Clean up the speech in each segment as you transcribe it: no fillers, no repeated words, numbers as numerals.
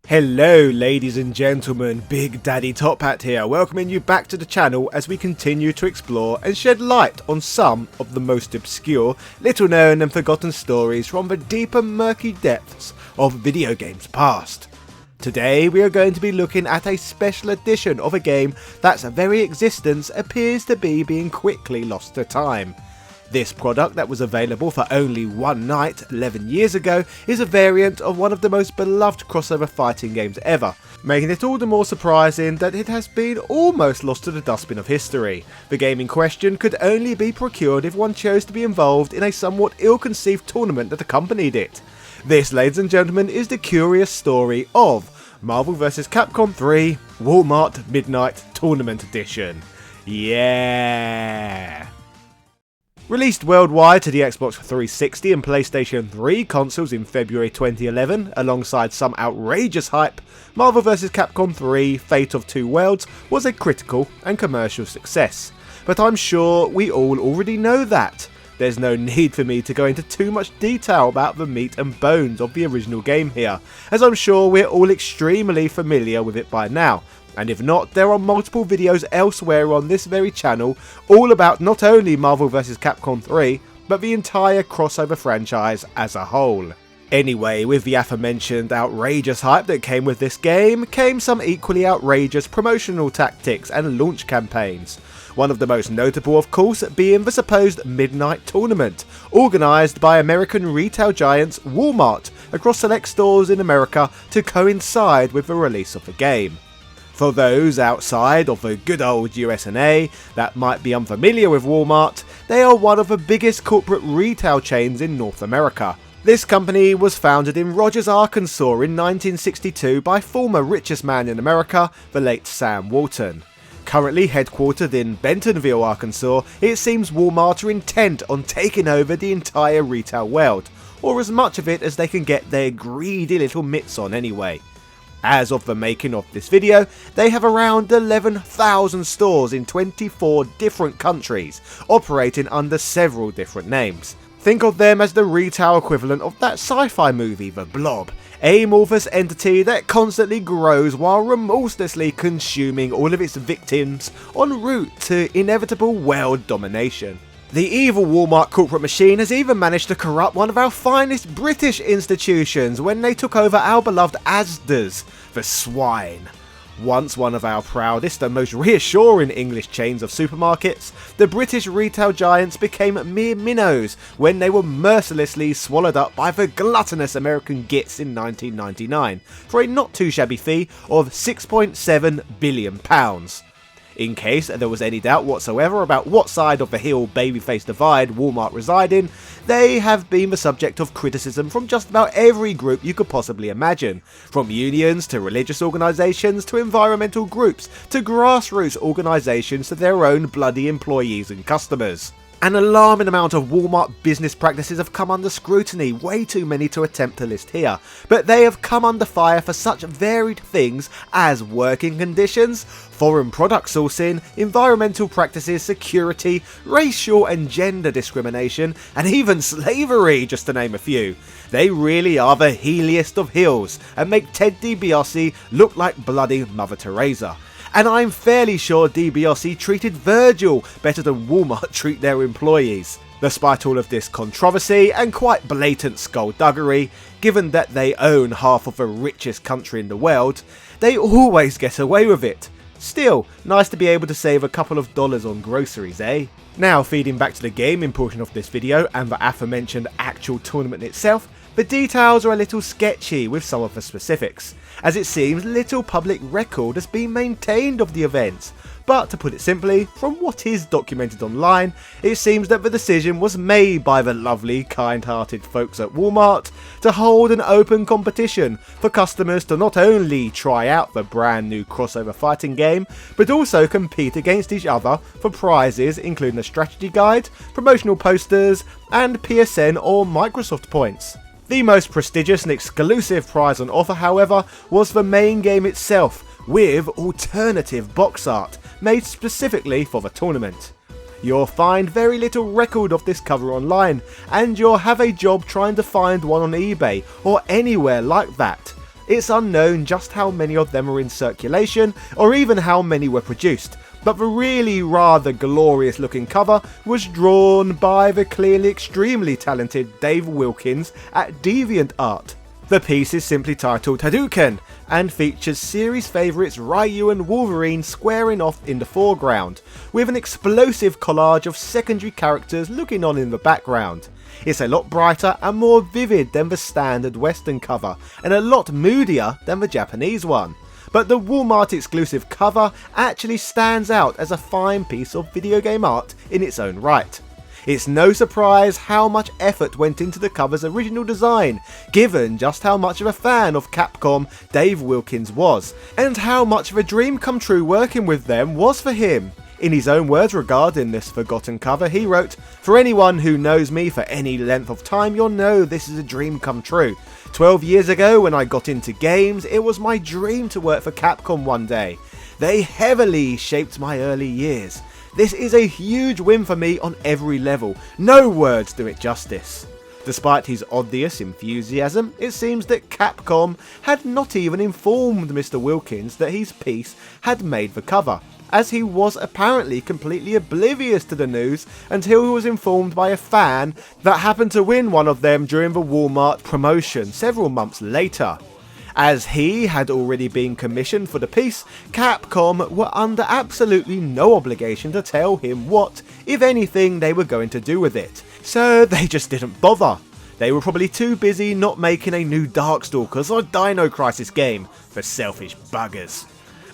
Hello ladies and gentlemen, Big Daddy Top Hat here, welcoming you back to the channel as we continue to explore and shed light on some of the most obscure, little known and forgotten stories from the deep and murky depths of video games past. Today we are going to be looking at a special edition of a game that's very existence appears to be being quickly lost to time. This product that was available for only one night 11 years ago is a variant of one of the most beloved crossover fighting games ever, making it all the more surprising that it has been almost lost to the dustbin of history. The game in question could only be procured if one chose to be involved in a somewhat ill-conceived tournament that accompanied it. This, ladies and gentlemen, is the curious story of Marvel vs. Capcom 3 Walmart Midnight Tournament Edition. Yeah! Released worldwide to the Xbox 360 and PlayStation 3 consoles in February 2011, alongside some outrageous hype, Marvel vs. Capcom 3 Fate of Two Worlds was a critical and commercial success. But I'm sure we all already know that. There's no need for me to go into too much detail about the meat and bones of the original game here, as I'm sure we're all extremely familiar with it by now. And if not, there are multiple videos elsewhere on this very channel all about not only Marvel vs. Capcom 3, but the entire crossover franchise as a whole. Anyway, with the aforementioned outrageous hype that came with this game, came some equally outrageous promotional tactics and launch campaigns. One of the most notable, of course, being the supposed Midnight Tournament, organised by American retail giants Walmart across select stores in America to coincide with the release of the game. For those outside of the good old US&A that might be unfamiliar with Walmart, they are one of the biggest corporate retail chains in North America. This company was founded in Rogers, Arkansas in 1962 by former richest man in America, the late Sam Walton. Currently headquartered in Bentonville, Arkansas, it seems Walmart are intent on taking over the entire retail world, or as much of it as they can get their greedy little mitts on anyway. As of the making of this video, they have around 11,000 stores in 24 different countries, operating under several different names. Think of them as the retail equivalent of that sci-fi movie, The Blob, a amorphous entity that constantly grows while remorselessly consuming all of its victims en route to inevitable world domination. The evil Walmart corporate machine has even managed to corrupt one of our finest British institutions when they took over our beloved Asda's, the swine. Once one of our proudest and most reassuring English chains of supermarkets, the British retail giants became mere minnows when they were mercilessly swallowed up by the gluttonous American gits in 1999 for a not too shabby fee of £6.7 billion. In case there was any doubt whatsoever about what side of the heel babyface divide Walmart reside in, they have been the subject of criticism from just about every group you could possibly imagine, from unions to religious organisations to environmental groups to grassroots organisations to their own bloody employees and customers. An alarming amount of Walmart business practices have come under scrutiny, way too many to attempt to list here, but they have come under fire for such varied things as working conditions, foreign product sourcing, environmental practices, security, racial and gender discrimination, and even slavery, just to name a few. They really are the heeliest of heels, and make Ted DiBiase look like bloody Mother Teresa. And I'm fairly sure DiBiase treated Virgil better than Walmart treat their employees. Despite all of this controversy and quite blatant skullduggery, given that they own half of the richest country in the world, they always get away with it. Still, nice to be able to save a couple of dollars on groceries, eh? Now, feeding back to the gaming portion of this video and the aforementioned actual tournament itself, the details are a little sketchy with some of the specifics, as it seems little public record has been maintained of the events. But to put it simply, from what is documented online, it seems that the decision was made by the lovely, kind-hearted folks at Walmart to hold an open competition for customers to not only try out the brand new crossover fighting game, but also compete against each other for prizes including a strategy guide, promotional posters, and PSN or Microsoft points. The most prestigious and exclusive prize on offer, however, was the main game itself, with alternative box art made specifically for the tournament. You'll find very little record of this cover online, and you'll have a job trying to find one on eBay or anywhere like that. It's unknown just how many of them are in circulation, or even how many were produced, but the really rather glorious looking cover was drawn by the clearly extremely talented Dave Wilkins at DeviantArt. The piece is simply titled Hadouken, and features series favourites Ryu and Wolverine squaring off in the foreground, with an explosive collage of secondary characters looking on in the background. It's a lot brighter and more vivid than the standard Western cover, and a lot moodier than the Japanese one. But the Walmart exclusive cover actually stands out as a fine piece of video game art in its own right. It's no surprise how much effort went into the cover's original design, given just how much of a fan of Capcom Dave Wilkins was, and how much of a dream come true working with them was for him. In his own words regarding this forgotten cover, he wrote, "For anyone who knows me for any length of time, you'll know this is a dream come true. 12 years ago when I got into games, it was my dream to work for Capcom one day. They heavily shaped my early years. This is a huge win for me on every level. No words do it justice." Despite his obvious enthusiasm, it seems that Capcom had not even informed Mr. Wilkins that his piece had made the cover, as he was apparently completely oblivious to the news until he was informed by a fan that happened to win one of them during the Walmart promotion several months later. As he had already been commissioned for the piece, Capcom were under absolutely no obligation to tell him what, if anything, they were going to do with it. So they just didn't bother. They were probably too busy not making a new Darkstalkers or Dino Crisis game, for selfish buggers.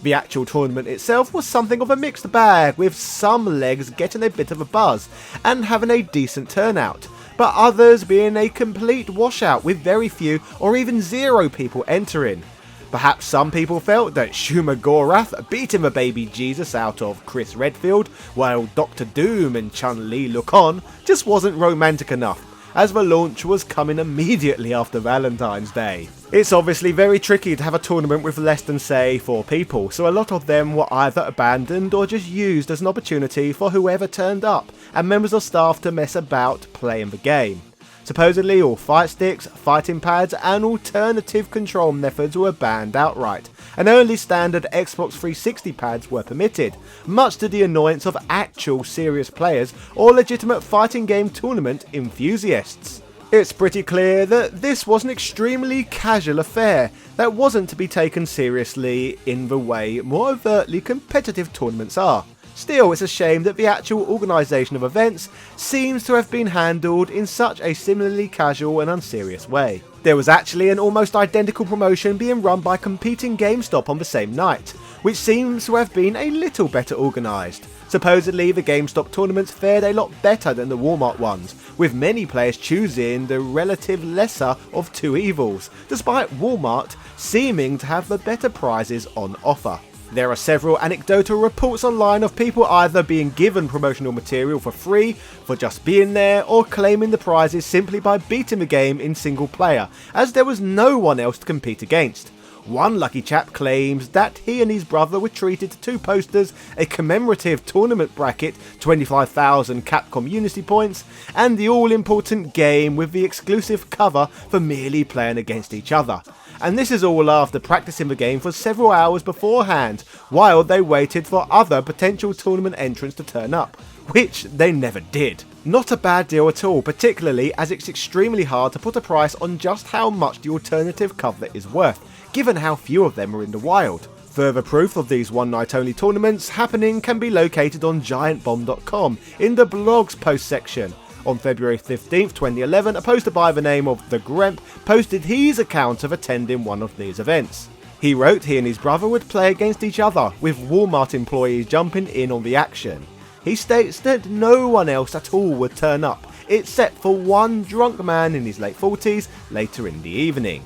The actual tournament itself was something of a mixed bag, with some legs getting a bit of a buzz and having a decent turnout, but others being a complete washout with very few or even zero people entering. Perhaps some people felt that Shuma Gorath beating the baby Jesus out of Chris Redfield, while Dr. Doom and Chun-Li look on, just wasn't romantic enough, as the launch was coming immediately after Valentine's Day. It's obviously very tricky to have a tournament with less than, say, 4 people, so a lot of them were either abandoned or just used as an opportunity for whoever turned up and members of staff to mess about playing the game. Supposedly all fight sticks, fighting pads and alternative control methods were banned outright, and only standard Xbox 360 pads were permitted, much to the annoyance of actual serious players or legitimate fighting game tournament enthusiasts. It's pretty clear that this was an extremely casual affair that wasn't to be taken seriously in the way more overtly competitive tournaments are. Still, it's a shame that the actual organisation of events seems to have been handled in such a similarly casual and unserious way. There was actually an almost identical promotion being run by competing GameStop on the same night, which seems to have been a little better organised. Supposedly the GameStop tournaments fared a lot better than the Walmart ones, with many players choosing the relative lesser of two evils, despite Walmart seeming to have the better prizes on offer. There are several anecdotal reports online of people either being given promotional material for free for just being there, or claiming the prizes simply by beating the game in single player, as there was no one else to compete against. One lucky chap claims that he and his brother were treated to 2 posters, a commemorative tournament bracket, 25,000 Capcom Unity points, and the all-important game with the exclusive cover for merely playing against each other. And this is all after practicing the game for several hours beforehand, while they waited for other potential tournament entrants to turn up, which they never did. Not a bad deal at all, particularly as it's extremely hard to put a price on just how much the alternative cover is worth, given how few of them are in the wild. Further proof of these one-night only tournaments happening can be located on giantbomb.com in the blogs post section. On February 15th, 2011, a poster by the name of The Gremp posted his account of attending one of these events. He wrote he and his brother would play against each other, with Walmart employees jumping in on the action. He states that no one else at all would turn up, except for one drunk man in his late 40s later in the evening.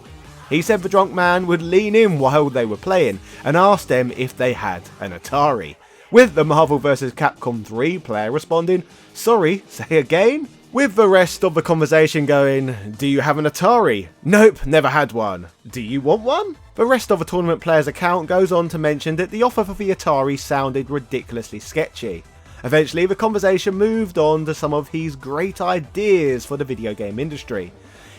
He said the drunk man would lean in while they were playing and ask them if they had an Atari, with the Marvel vs. Capcom 3 player responding, "Sorry, say again?" With the rest of the conversation going, "Do you have an Atari?" "Nope, never had one." "Do you want one?" The rest of the tournament player's account goes on to mention that the offer for the Atari sounded ridiculously sketchy. Eventually the conversation moved on to some of his great ideas for the video game industry.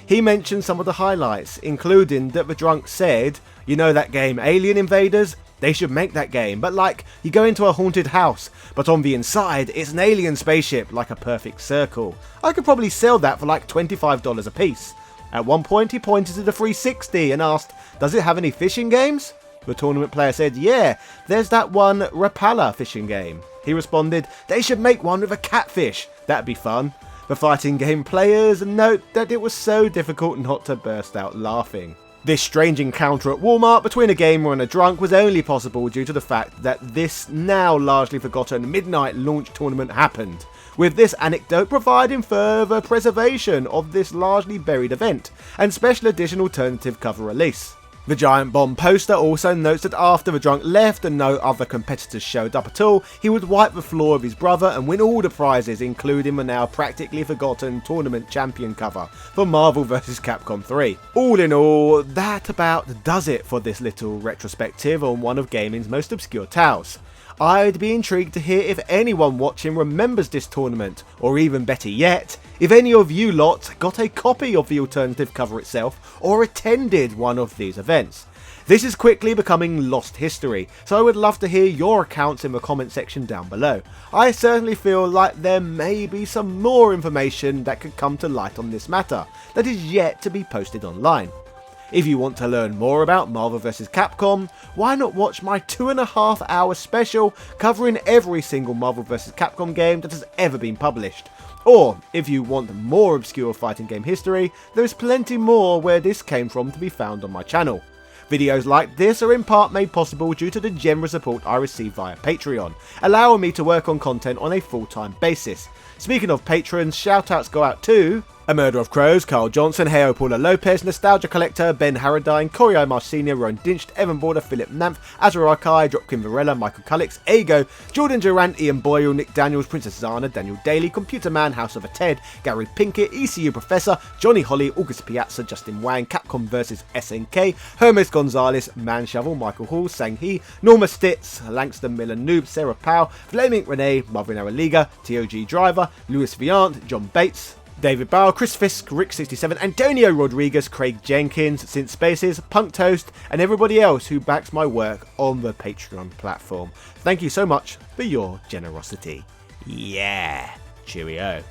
He mentioned some of the highlights, including that the drunk said, "You know that game Alien Invaders? They should make that game, but like, you go into a haunted house, but on the inside, it's an alien spaceship, like a perfect circle. I could probably sell that for like $25 a piece." At one point, he pointed to the 360 and asked, "Does it have any fishing games?" The tournament player said, "Yeah, there's that one Rapala fishing game." He responded, "They should make one with a catfish, that'd be fun." The fighting game players note that it was so difficult not to burst out laughing. This strange encounter at Walmart between a gamer and a drunk was only possible due to the fact that this now largely forgotten midnight launch tournament happened, with this anecdote providing further preservation of this largely buried event, and special edition alternative cover release. The Giant Bomb poster also notes that after the drunk left and no other competitors showed up at all, he would wipe the floor of his brother and win all the prizes, including the now practically forgotten tournament champion cover for Marvel vs. Capcom 3. All in all, that about does it for this little retrospective on one of gaming's most obscure tales. I'd be intrigued to hear if anyone watching remembers this tournament, or even better yet, if any of you lot got a copy of the alternative cover itself or attended one of these events. This is quickly becoming lost history, so I would love to hear your accounts in the comment section down below. I certainly feel like there may be some more information that could come to light on this matter that is yet to be posted online. If you want to learn more about Marvel vs. Capcom, why not watch my 2.5 hour special covering every single Marvel vs. Capcom game that has ever been published. Or, if you want more obscure fighting game history, there is plenty more where this came from to be found on my channel. Videos like this are in part made possible due to the generous support I receive via Patreon, allowing me to work on content on a full-time basis. Speaking of patrons, shoutouts go out to A Murder of Crows, Carl Johnson, Heo Paula Lopez, Nostalgia Collector, Ben Harradine, Corey Omar Sr., Ron Dinched, Evan Border, Philip Namph, Azra Arkai, Dropkin Varela, Michael Cullix, Ego, Jordan Durant, Ian Boyle, Nick Daniels, Princess Zana, Daniel Daly, Computer Man, House of a Ted, Gary Pinkett, ECU Professor, Johnny Holly, August Piazza, Justin Wang, Capcom vs SNK, Hermes Gonzalez, Man Shovel, Michael Hall, Sang Hee, Norma Stitz, Langston Miller Noob, Sarah Powell, Flaming Renee, Marvin Araliga, TOG Driver, Louis Viant, John Bates, David Bauer, Chris Fisk, Rick67, Antonio Rodriguez, Craig Jenkins, Synth Spaces, Punk Toast, and everybody else who backs my work on the Patreon platform. Thank you so much for your generosity. Yeah, cheerio.